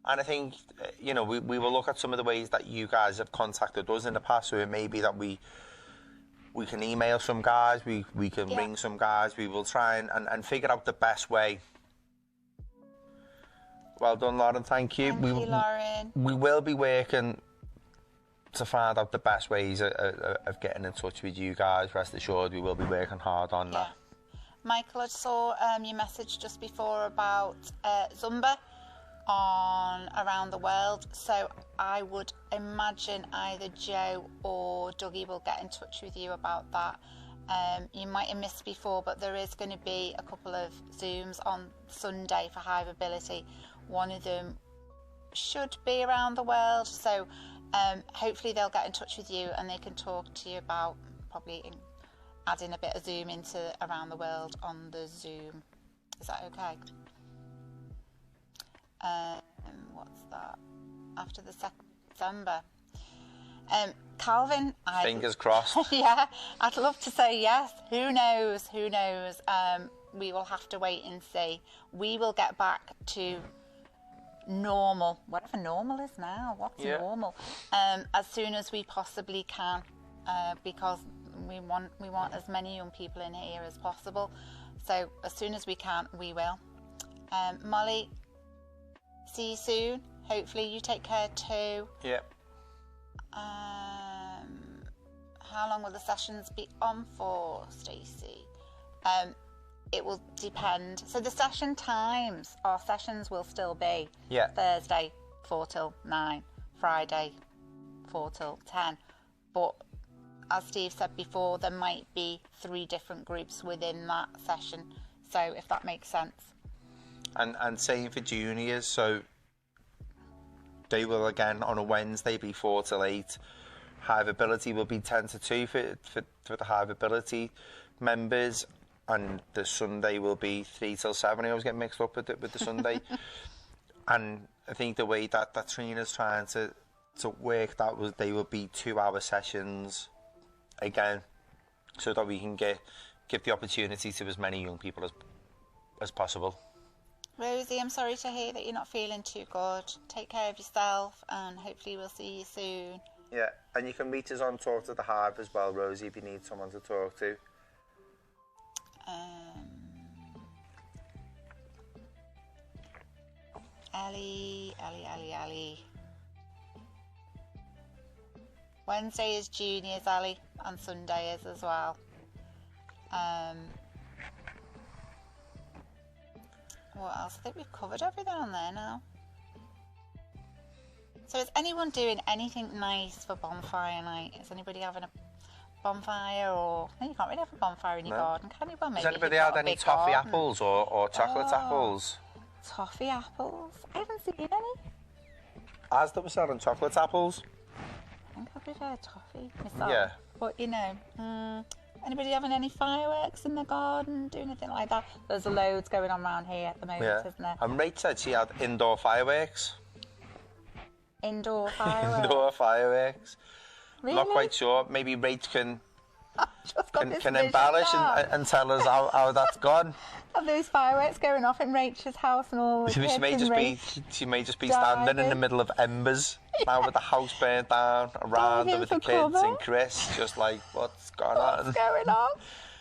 And I think, you know, we will look at some of the ways that you guys have contacted us in the past. So it may be that we can email some guys, we can ring some guys. We will try and figure out the best way. Well done, Lauren. Thank you. Thank you, Lauren. We will be working to find out the best ways of getting in touch with you guys. Rest assured, we will be working hard on that. Michael, I saw your message just before about Zumba on around the world, so I would imagine either Joe or Dougie will get in touch with you about that. You might have missed before, but there is going to be a couple of Zooms on Sunday for Hive Ability. One of them should be around the world, so hopefully they'll get in touch with you and they can talk to you about probably adding a bit of Zoom into around the world on the Zoom. Is that okay? What's that? After the 2nd of December. Calvin, fingers crossed. Yeah, I'd love to say yes. Who knows? Who knows? We will have to wait and see. We will get back to normal, whatever normal is now. What's normal? As soon as we possibly can, because we want as many young people in here as possible. So as soon as we can, we will. Molly, see you soon. Hopefully you take care too. Yeah. How long will the sessions be on for, Stacey? It will depend. So the session times, our sessions will still be Thursday 4 till 9, Friday 4 till 10. But as Steve said before, there might be 3 different groups within that session. So if that makes sense. And same for juniors. So they will again on a Wednesday be 4 till 8. Hive Ability will be 10 to 2 for the Hive Ability members, and the Sunday will be 3 till 7. I always get mixed up with the Sunday. And I think the way that Trina's trying to work that was they will be 2-hour sessions again, so that we can give the opportunity to as many young people as possible. Rosie, I'm sorry to hear that you're not feeling too good. Take care of yourself, and hopefully we'll see you soon. Yeah, and you can meet us on Talk to the Hive as well, Rosie, if you need someone to talk to. Ellie. Wednesday is juniors, Ellie, and Sunday is as well. What else? I think we've covered everything on there now. So is anyone doing anything nice for bonfire night? Is anybody having a bonfire? Or no, you can't really have a bonfire in your garden, can you? Well, maybe. Has anybody had any toffee apples or chocolate apples? Toffee apples? I haven't seen any. As they were selling chocolate apples. I think I prefer toffee myself. Yeah. But you know, anybody having any fireworks in the garden? Do anything like that? There's loads going on around here at the moment, isn't there? And Rach said she had indoor fireworks. Indoor fireworks? Indoor fireworks. Really? Not quite sure. Maybe Rach can embellish and tell us how that's gone. Have those fireworks going off in Rachel's house and all the kids she may just be standing in the middle of embers now with the house burnt down around her with the kids and Chris, just like, what's going on? What's going on?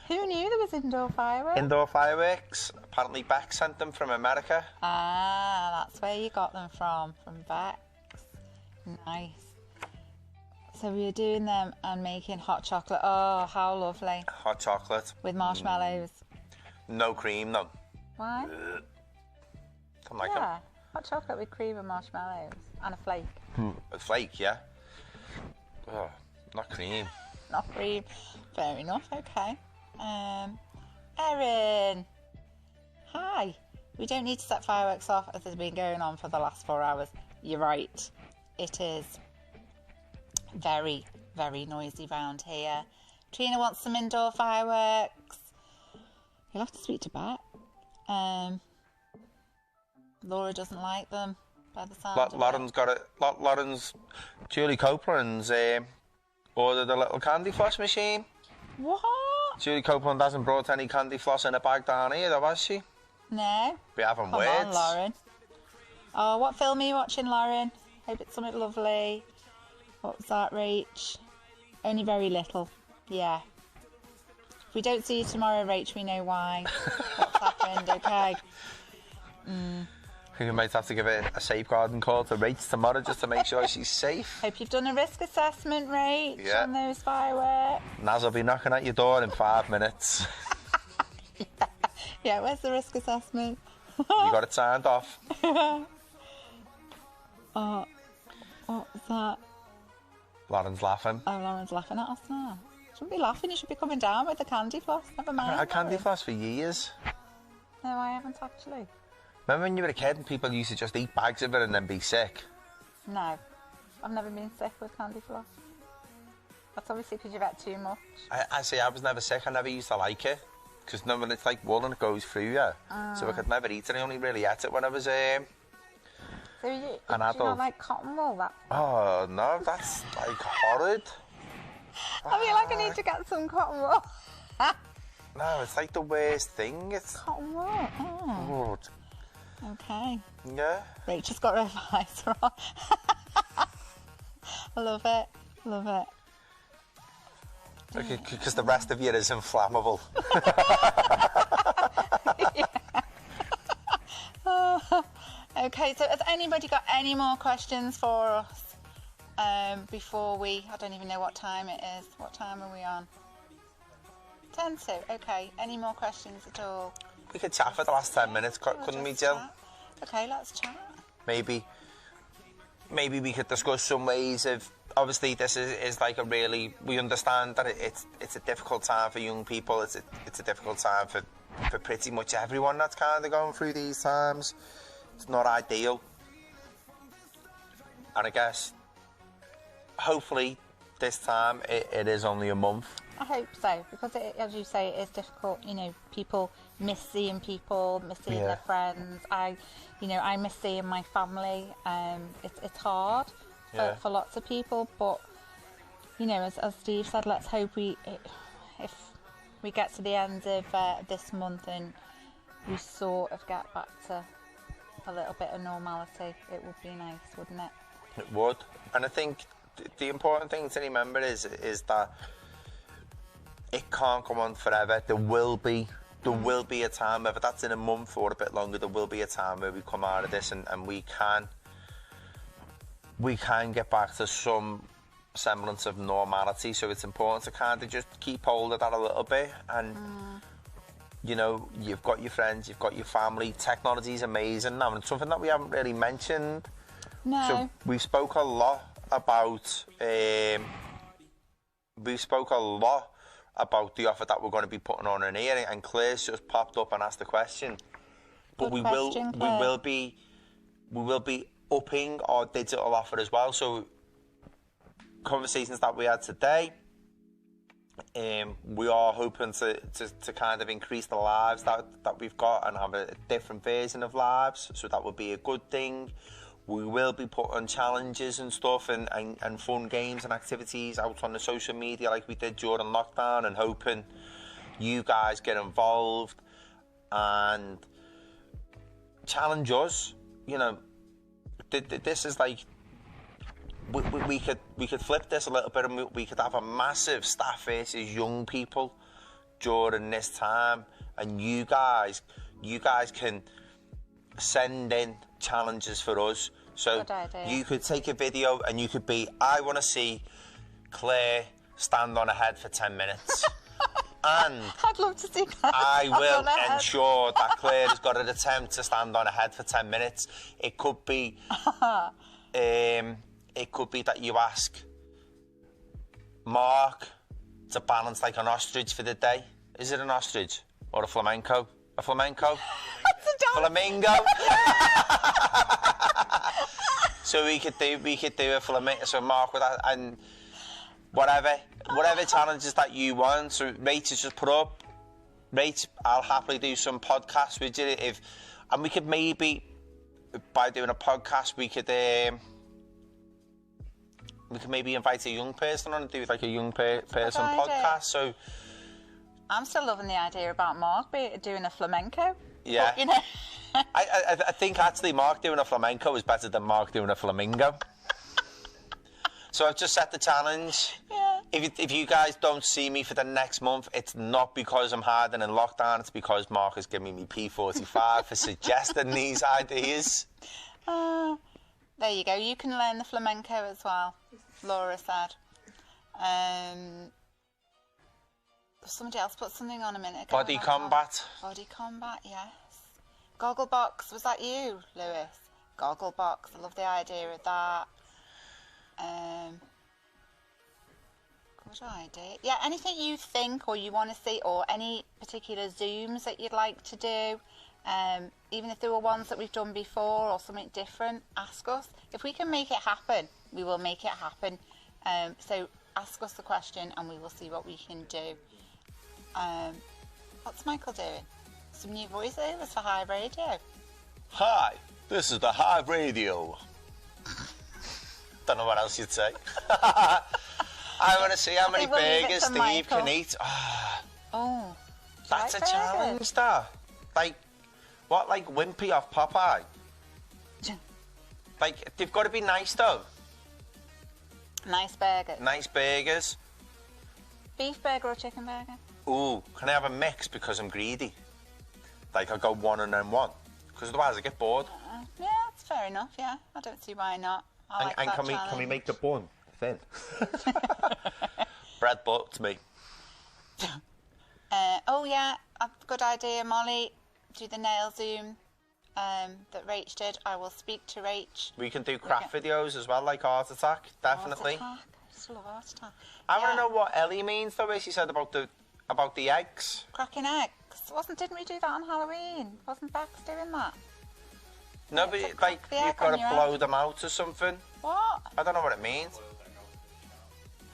Who knew there was indoor fireworks? Indoor fireworks. Apparently Beck sent them from America. Ah, that's where you got them from Bex. Nice. So we were doing them and making hot chocolate. Oh, how lovely. Hot chocolate. With marshmallows. No cream, no. Why? Don't like them. Hot chocolate with cream and marshmallows. And a flake. A flake, yeah. Oh, not cream. Not cream. Fair enough, okay. Erin. Hi. We don't need to set fireworks off as they've been going on for the last 4 hours. You're right. It is very, very noisy round here. Trina wants some indoor fireworks. You'll have to speak to Bet. Laura doesn't like them, by the sound of Lauren's got it. Lauren's, Julie Copeland's ordered a little candy floss machine. What? Julie Copeland hasn't brought any candy floss in a bag down here, though, has she? No. Be having Come words. on, Lauren. Oh, what film are you watching, Lauren? Hope it's something lovely. What was that, Rach? Only very little. Yeah. If we don't see you tomorrow, Rach, we know why. What's happened, okay? We might have to give it a safeguarding call to Rach tomorrow just to make sure she's safe. Hope you've done a risk assessment, Rach, on those fireworks. Naz will be knocking at your door in 5 minutes. Yeah, where's the risk assessment? You got it signed off. Oh, what was that? Lauren's laughing. Oh, Lauren's laughing at us now. Shouldn't be laughing, you should be coming down with the candy floss. Never mind. I had candy floss for years. No, I haven't actually. Remember when you were a kid and people used to just eat bags of it and then be sick? No, I've never been sick with candy floss. That's obviously because you've had too much. I say I was never sick. I never used to like it. Because when it's like wool and it goes through you. So I could never eat it. I only really ate it when I was so you, an adult. Do you not like cotton wool? Oh, no, that's like horrid. I feel like I need to get some cotton wool. No, it's like the worst thing. It's cotton wool. Oh. Oh. Okay. Yeah. Rachel's got her visor on. I love it. Love it. Because the rest of you is inflammable. Okay, so has anybody got any more questions for us before I don't even know what time it is. What time are we on? 10 to. Okay, any more questions at all? We could chat for the last 10 minutes, couldn't we, Jill? Okay, let's chat. Maybe we could discuss some ways of... Obviously, this is like a really... We understand that it's a difficult time for young people. It's a difficult time for pretty much everyone that's kind of going through these times. It's not ideal. And I guess, hopefully, this time it is only a month. I hope so, because as you say, it is difficult. You know, people miss seeing people, miss seeing their friends. I miss seeing my family. It's hard for lots of people, but you know, as Steve said, let's hope if we get to the end of this month and we sort of get back to a little bit of normality, it would be nice, wouldn't it? It would, and I think the important thing to remember is that it can't go on forever. There will be a time, whether that's in a month or a bit longer, there will be a time where we come out of this and we can get back to some semblance of normality. So it's important to kind of just keep hold of that a little bit. And you know, you've got your friends, you've got your family. Technology is amazing now, and it's something that we haven't really mentioned. No. So we spoke a lot about the offer that we're going to be putting on in here, and Claire's just popped up and asked the question. But we will be upping our digital offer as well. So conversations that we had today, we are hoping to kind of increase the lives that we've got and have a different version of lives. So that would be a good thing. We will be putting challenges and stuff and fun games and activities out on the social media like we did during lockdown, and hoping you guys get involved and challenge us. You know, this is like, we could flip this a little bit, and we could have a massive staff versus young people during this time, and you guys can send in challenges for us. So you could take a video and you could be, I want to see Claire stand on a head for 10 minutes. And I'd love to see Claire. I will ensure that Claire has got an attempt to stand on a head for 10 minutes. It could be that you ask Mark to balance like an ostrich for the day. Is it an ostrich or a flamenco? A flamenco? Flamingo. So we could do a flamenco. So Mark with that, and whatever challenges that you want. So Rach has just put up. Rach, I'll happily do some podcasts with you and we could maybe, by doing a podcast, we could maybe invite a young person on and do like a young person podcast. So I'm still loving the idea about Mark doing a flamenco. Yeah. But, you know. I think actually Mark doing a flamenco is better than Mark doing a flamingo. So I've just set the challenge. Yeah. If you guys don't see me for the next month, it's not because I'm hiding in lockdown. It's because Mark has given me P45 for suggesting these ideas. There you go. You can learn the flamenco as well, Laura said. Somebody else put something on a minute ago. Body combat. Body combat, yes. Gogglebox, was that you, Lewis? Gogglebox, I love the idea of that. Good idea. Yeah, anything you think or you want to see, or any particular Zooms that you'd like to do, even if there were ones that we've done before or something different, ask us. If we can make it happen, we will make it happen. So ask us the question and we will see what we can do. What's Michael doing? Some new voiceovers for Hive Radio. Hi, this is the Hive Radio. Don't know what else you'd say. I want to see how many burgers Steve can eat. Oh, that's a challenge, that. Like Wimpy off Popeye? Like, they've got to be nice, though. Nice burgers. Nice burgers. Beef burger or chicken burger? Ooh, can I have a mix because I'm greedy? Like, I'll go one and then one. Because otherwise I get bored. Yeah, that's fair enough, yeah. I don't see why not. And can we make the bun thin? Bread butter me. Oh, yeah, a good idea, Molly. Do the nail Zoom that Rach did. I will speak to Rach. We can do craft videos as well, like Art Attack, definitely. Art Attack. I just love Art Attack. I want to know what Ellie means, though, as she said about the eggs. Cracking eggs. Didn't we do that on Halloween? Wasn't Bex doing that? No, but like, you've got to blow them out or something. What? I don't know what it means.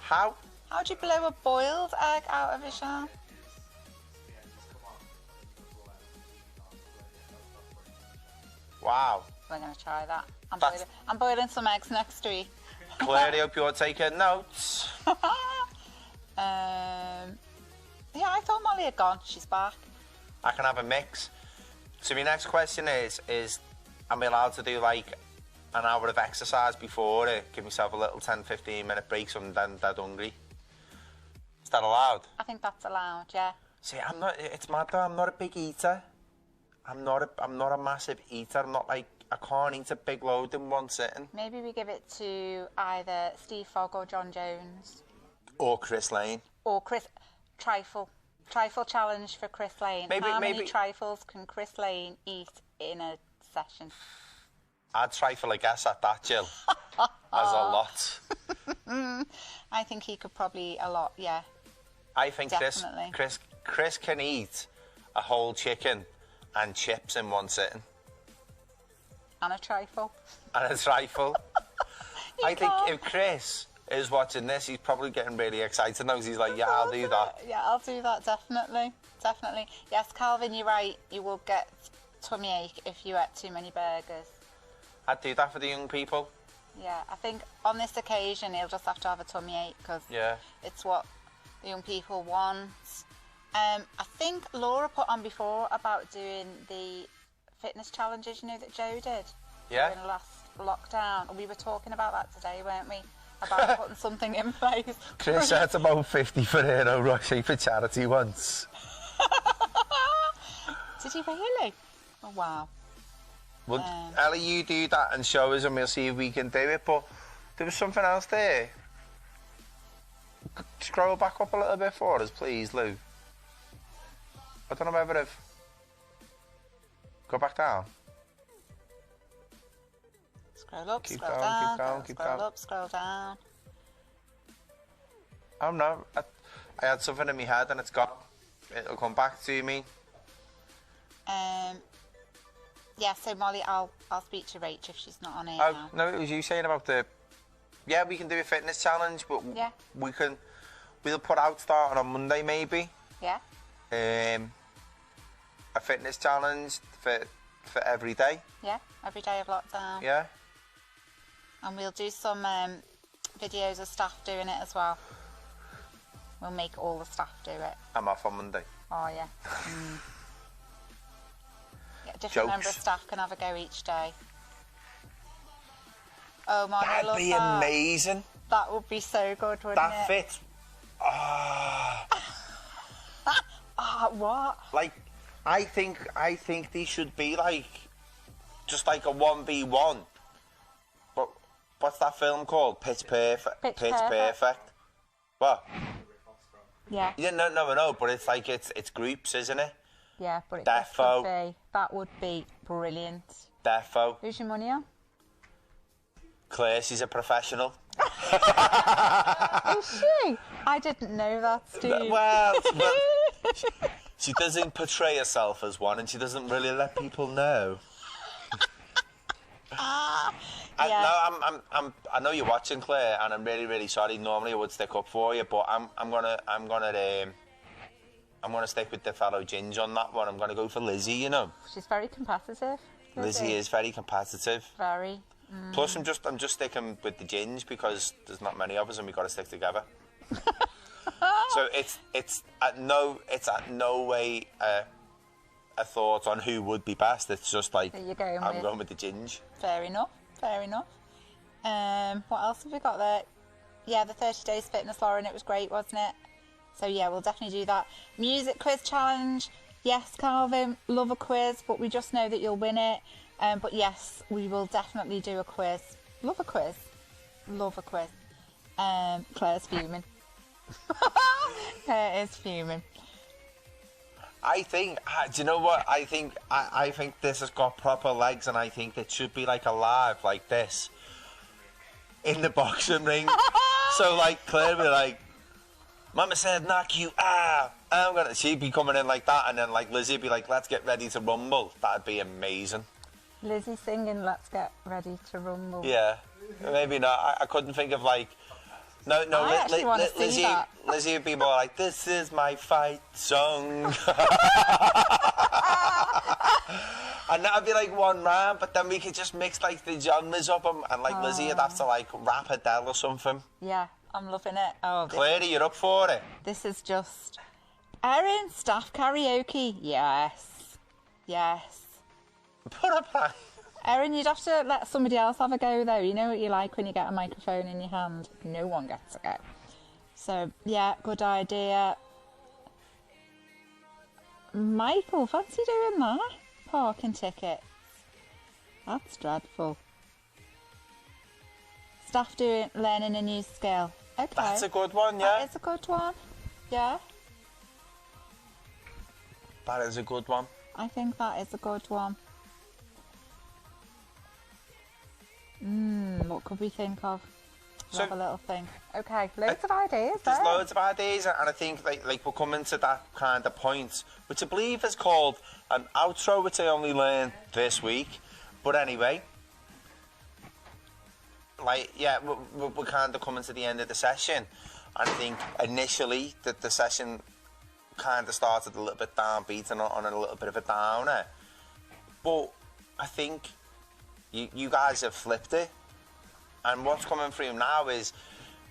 How? How'd you blow a boiled egg out of a shell? Wow. We're going to try that. I'm boiling some eggs next week. Claire, I hope you're taking notes. Yeah, I thought Molly had gone. She's back. I can have a mix. So my next question is am I allowed to do like an hour of exercise before it? Give myself a little 10-15 minute break so I'm then dead hungry. Is that allowed? I think that's allowed, yeah. See, I'm not, it's mad though, I'm not a big eater. I'm not a massive eater. I'm not like, I can't eat a big load in one sitting. Maybe we give it to either Steve Fogg or John Jones. Or Chris Lane. Or Chris... Trifle challenge for Chris Lane. How many trifles can Chris Lane eat in a session? I'd trifle a guess at that, Jill. As a lot. I think he could probably eat a lot, yeah. I think Chris can eat a whole chicken and chips in one sitting. And a trifle. And a trifle. I think if Chris is watching this, he's probably getting really excited now because he's like, yeah, I'll do that. Yeah, I'll do that, definitely. Definitely. Yes, Calvin, you're right. You will get tummy ache if you ate too many burgers. I'd do that for the young people. Yeah, I think on this occasion he'll just have to have a tummy ache because it's what the young people want. I think Laura put on before about doing the fitness challenges, you know, that Joe did during the last lockdown. And we were talking about that today, weren't we? About putting something in place. Chris had about 50 for Hero Roshi for charity once. Did he really? Oh, wow. Well, Ellie, you do that and show us and we'll see if we can do it. But there was something else there. Scroll back up a little bit for us, please, Lou. I don't know whether I've... Go back down. Scroll up, keep scroll going, down, keep going, keep scroll going. up, scroll down. Oh no, I had something in my head and it's gone. It'll come back to me. Yeah, so Molly, I'll speak to Rach if she's not on here now. No, it was you saying about the... Yeah, we can do a fitness challenge, but we'll put out starting on Monday maybe. Yeah. A fitness challenge for every day. Yeah, every day of lockdown. Yeah. And we'll do some videos of staff doing it as well. We'll make all the staff do it. I'm off on Monday. Oh, yeah. Yeah, different member of staff can have a go each day. Oh, Mark, I love that. That'd be amazing. That would be so good, wouldn't it? That fit What? Like, I think these should be like, just like a 1v1. But what's that film called? Pitch Perfect. Pitch Perfect. What? Yeah. Yeah, no, but it's like it's groups, isn't it? Yeah, but it Defo. that would be brilliant. Defo. Who's your money on? Claire, she's a professional. Is she? I didn't know that, Steve. Well, she doesn't portray herself as one, and she doesn't really let people know. Yeah. I know you're watching, Claire, and I'm really, really sorry. Normally I would stick up for you, but I'm gonna stick with the fellow Ginge on that one. I'm gonna go for Lizzie. You know, She's very competitive. Lizzie is very competitive. Very. Plus, I'm just sticking with the Ginge because there's not many of us, and we got to stick together. So it's at no way a thought on who would be best. It's just like I'm going with the Ginge. Fair enough. What else have we got there? Yeah, the 30 Days Fitness, Lauren. It was great, wasn't it? So yeah, we'll definitely do that. Music quiz challenge. Yes, Calvin, love a quiz, but we just know that you'll win it. But yes, we will definitely do a quiz. Love a quiz. Claire's fuming. Claire is fuming. I think, do you know what? I think this has got proper legs, and I think it should be like alive, like this, in the boxing ring. So like Claire be like, Mama said knock you out. She'd be coming in like that, and then like Lizzie'd be like, let's get ready to rumble. That'd be amazing. Lizzie singing "Let's Get Ready to Rumble." Yeah, maybe not. I couldn't think of like. No. Lizzie would be more like, "This is my fight song," and that'd be like one round. But then we could just mix like the genres up, and like Lizzie would have to like rap Adele or something. Yeah, I'm loving it. Oh, Claire, you're up for it? This is just Erin, staff karaoke. Yes. Put a plan. Erin, you'd have to let somebody else have a go, though. You know what you like when you get a microphone in your hand? No one gets a go. So, yeah, good idea. Michael, fancy doing that? Parking tickets. That's dreadful. Staff learning a new skill. Okay. That's a good one, yeah. That is a good one. Yeah. That is a good one. I think that is a good one. What could we think of? Have a little thing. Okay, loads of ideas. There's loads of ideas, and I think like we're coming to that kind of point, which I believe is called an outro, which I only learned this week. But anyway, like yeah, we're kind of coming to the end of the session. And I think initially that the session kind of started a little bit downbeat and on a little bit of a downer, but I think you guys have flipped it, and what's coming through now is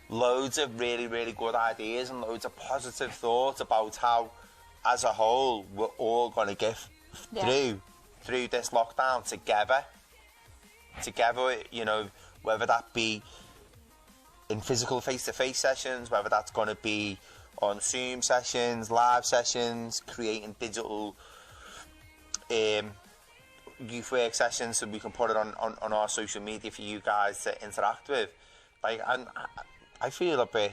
loads of really, really good ideas and loads of positive thoughts about how, as a whole, we're all going to get through this lockdown together, you know, whether that be in physical face-to-face sessions, whether that's going to be on Zoom sessions, live sessions, creating digital youth work sessions so we can put it on our social media for you guys to interact with. Like, and I feel a bit.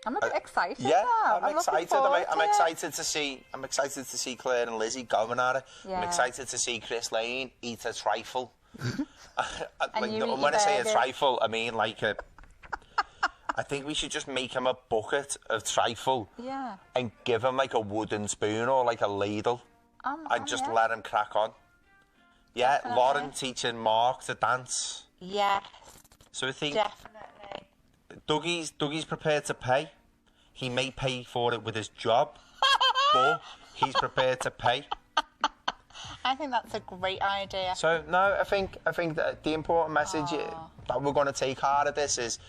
I'm a bit excited. Yeah, now. I'm excited. I'm excited to see. I'm excited to see Claire and Lizzie going at it. Yeah. I'm excited to see Chris Lane eat a trifle. Like, when I say a trifle, I mean like a. I think we should just make him a bucket of trifle. Yeah. And give him like a wooden spoon or like a ladle. And just let him crack on. Yeah, definitely. Lauren teaching Mark to dance. Yes. So I think definitely. Dougie's prepared to pay. He may pay for it with his job, but he's prepared to pay. I think that's a great idea. So no, I think that the important message that we're going to take out of this is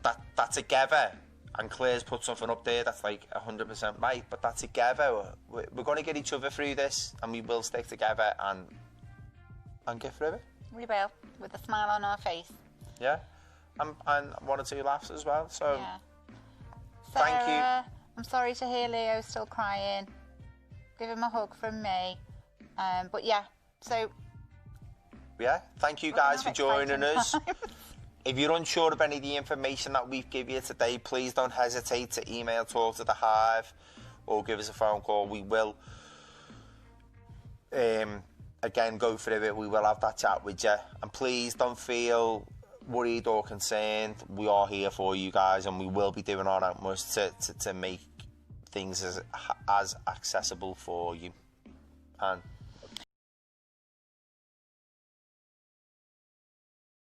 that together, and Claire's put something up there that's like 100% right, but that together we're going to get each other through this, and we will stick together and get through it. We will, with a smile on our face. Yeah, and one or two laughs as well. So, yeah. Thank you. I'm sorry to hear Leo's still crying. Give him a hug from me. But yeah, so... Yeah, thank you guys for joining us. If you're unsure of any of the information that we've given you today, please don't hesitate to email Talk to the Hive or give us a phone call. We will, again, go through it. We will have that chat with you. And please don't feel worried or concerned. We are here for you guys, and we will be doing our utmost to make things as accessible for you. And